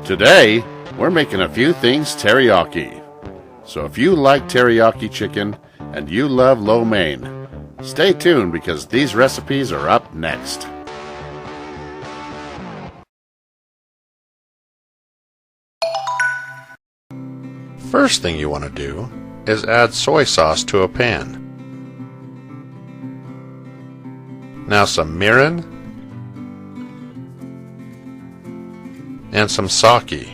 Today, we're making a few things teriyaki. So if you like teriyaki chicken and you love lo mein, stay tuned because these recipes are up next. First thing you want to do is add soy sauce to a pan. Now some mirin and some sake.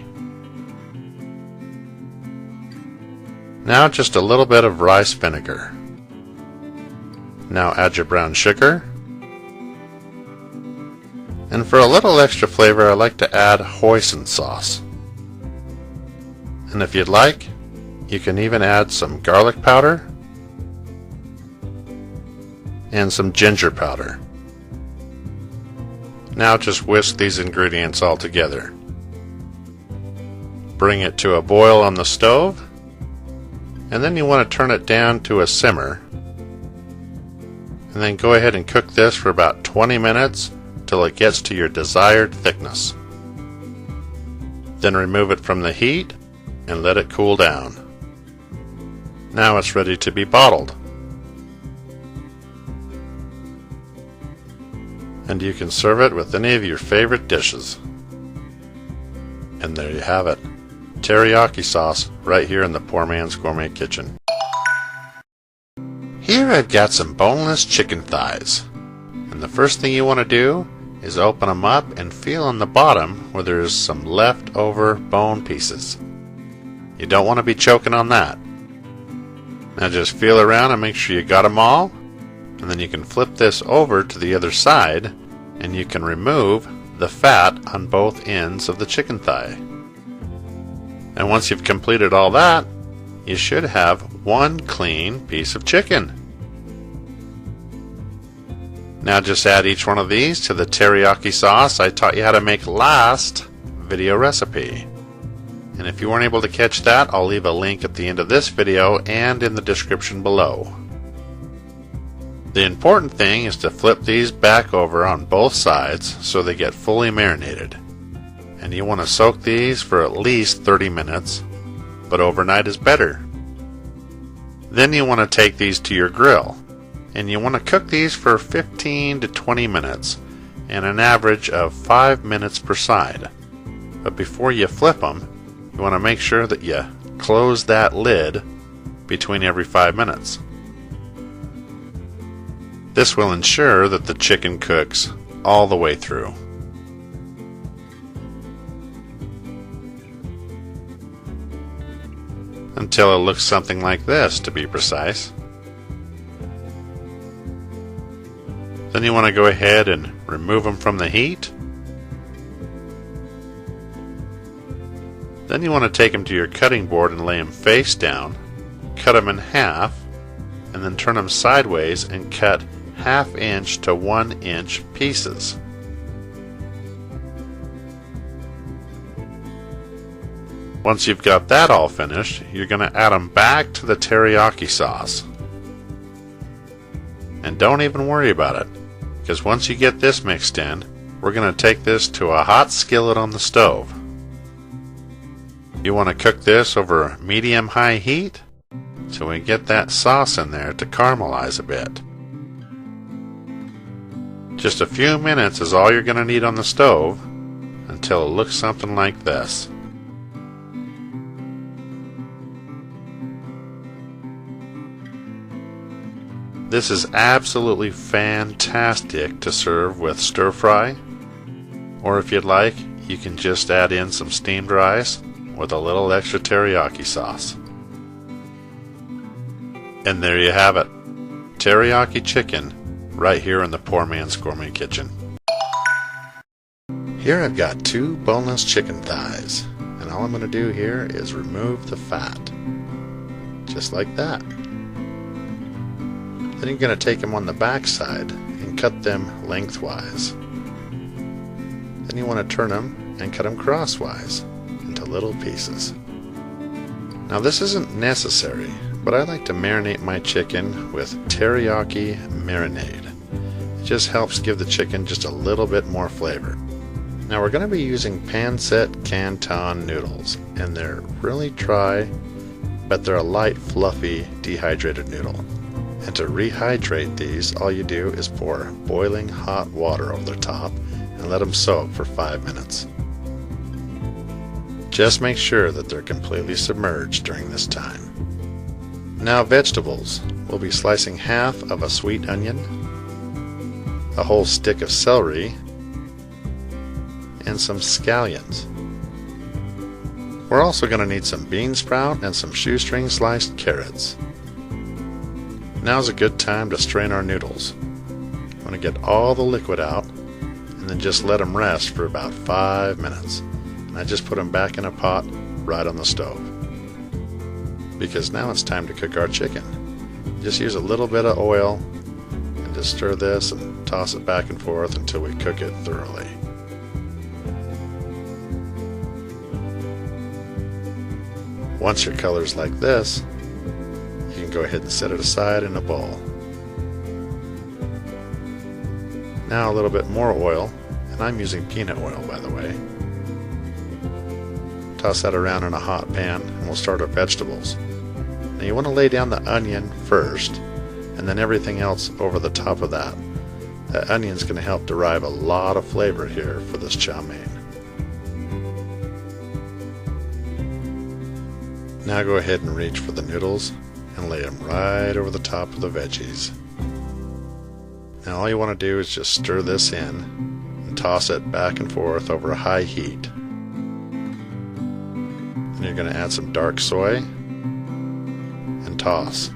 Now just a little bit of rice vinegar. Now add your brown sugar. And for a little extra flavor, I like to add hoisin sauce. And if you'd like, you can even add some garlic powder and some ginger powder. Now just whisk these ingredients all together. Bring it to a boil on the stove, and then you want to turn it down to a simmer, and then go ahead and cook this for about 20 minutes till it gets to your desired thickness. Then remove it from the heat and let it cool down. Now it's ready to be bottled. And you can serve it with any of your favorite dishes. And there you have it. Teriyaki sauce right here in the Poor Man's Gourmet kitchen. Here I've got some boneless chicken thighs. And the first thing you want to do is open them up and feel on the bottom where there's some leftover bone pieces. You don't want to be choking on that. Now just feel around and make sure you got them all, and then you can flip this over to the other side and you can remove the fat on both ends of the chicken thigh. And once you've completed all that, you should have one clean piece of chicken. Now just add each one of these to the teriyaki sauce I taught you how to make last video recipe. And if you weren't able to catch that, I'll leave a link at the end of this video and in the description below. The important thing is to flip these back over on both sides so they get fully marinated. And you want to soak these for at least 30 minutes, but overnight is better. Then you want to take these to your grill, and you want to cook these for 15 to 20 minutes, and an average of 5 minutes per side. But before you flip them, you want to make sure that you close that lid between every 5 minutes. This will ensure that the chicken cooks all the way through. Until it looks something like this, to be precise. Then you want to go ahead and remove them from the heat. Then you want to take them to your cutting board and lay them face down, cut them in half, and then turn them sideways and cut 1/2 inch to 1 inch pieces. Once you've got that all finished, you're going to add them back to the teriyaki sauce. And don't even worry about it, because once you get this mixed in, we're going to take this to a hot skillet on the stove. You want to cook this over medium-high heat so we get that sauce in there to caramelize a bit. Just a few minutes is all you're going to need on the stove until it looks something like this. This is absolutely fantastic to serve with stir fry, or if you'd like, you can just add in some steamed rice with a little extra teriyaki sauce. And there you have it, teriyaki chicken right here in the Poor Man's Gourmet kitchen. Here I've got 2 boneless chicken thighs, and all I'm going to do here is remove the fat, just like that. Then you're going to take them on the back side and cut them lengthwise. Then you want to turn them and cut them crosswise into little pieces. Now this isn't necessary, but I like to marinate my chicken with teriyaki marinade. It just helps give the chicken just a little bit more flavor. Now we're going to be using pancit canton noodles, and they're really dry, but they're a light, fluffy, dehydrated noodle. And to rehydrate these, all you do is pour boiling hot water over the top and let them soak for 5 minutes. Just make sure that they're completely submerged during this time. Now vegetables. We'll be slicing half of a sweet onion, a whole stick of celery, and some scallions. We're also going to need some bean sprout and some shoestring sliced carrots. Now's a good time to strain our noodles. I'm going to get all the liquid out and then just let them rest for about 5 minutes. And I just put them back in a pot right on the stove. Because now it's time to cook our chicken. Just use a little bit of oil and just stir this and toss it back and forth until we cook it thoroughly. Once your color's like this, you can go ahead and set it aside in a bowl. Now a little bit more oil, and I'm using peanut oil by the way. Toss that around in a hot pan and we'll start our vegetables. Now you want to lay down the onion first and then everything else over the top of that. The onion's going to help derive a lot of flavor here for this chow mein. Now go ahead and reach for the noodles and lay them right over the top of the veggies. Now all you want to do is just stir this in and toss it back and forth over a high heat. Then you're going to add some dark soy and toss.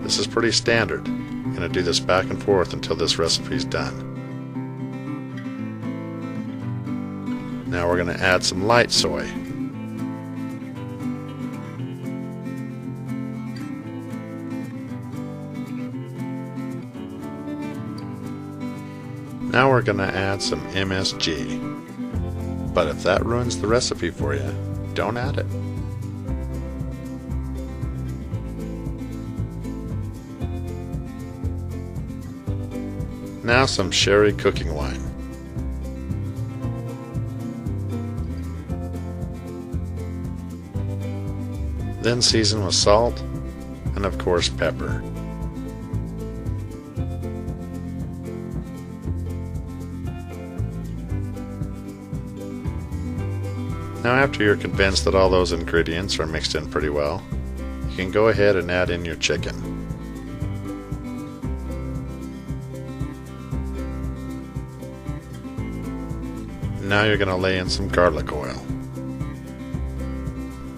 This is pretty standard. You're going to do this back and forth until this recipe is done. Now we're going to add some light soy. Now we're going to add some MSG, but if that ruins the recipe for you, don't add it. Now some sherry cooking wine. Then season with salt and of course pepper. Now after you're convinced that all those ingredients are mixed in pretty well, you can go ahead and add in your chicken. Now you're going to lay in some garlic oil.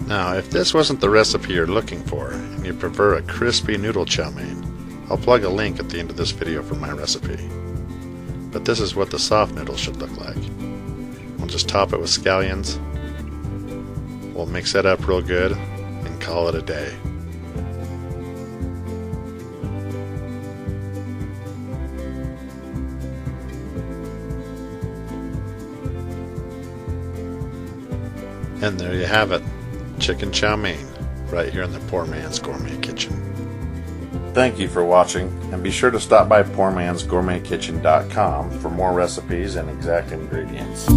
Now if this wasn't the recipe you're looking for and you prefer a crispy noodle chow mein, I'll plug a link at the end of this video for my recipe. But this is what the soft noodle should look like. We'll just top it with scallions. We'll mix that up real good and call it a day. And there you have it, chicken chow mein, right here in the Poor Man's Gourmet Kitchen. Thank you for watching, and be sure to stop by PoorMansGourmetKitchen.com for more recipes and exact ingredients.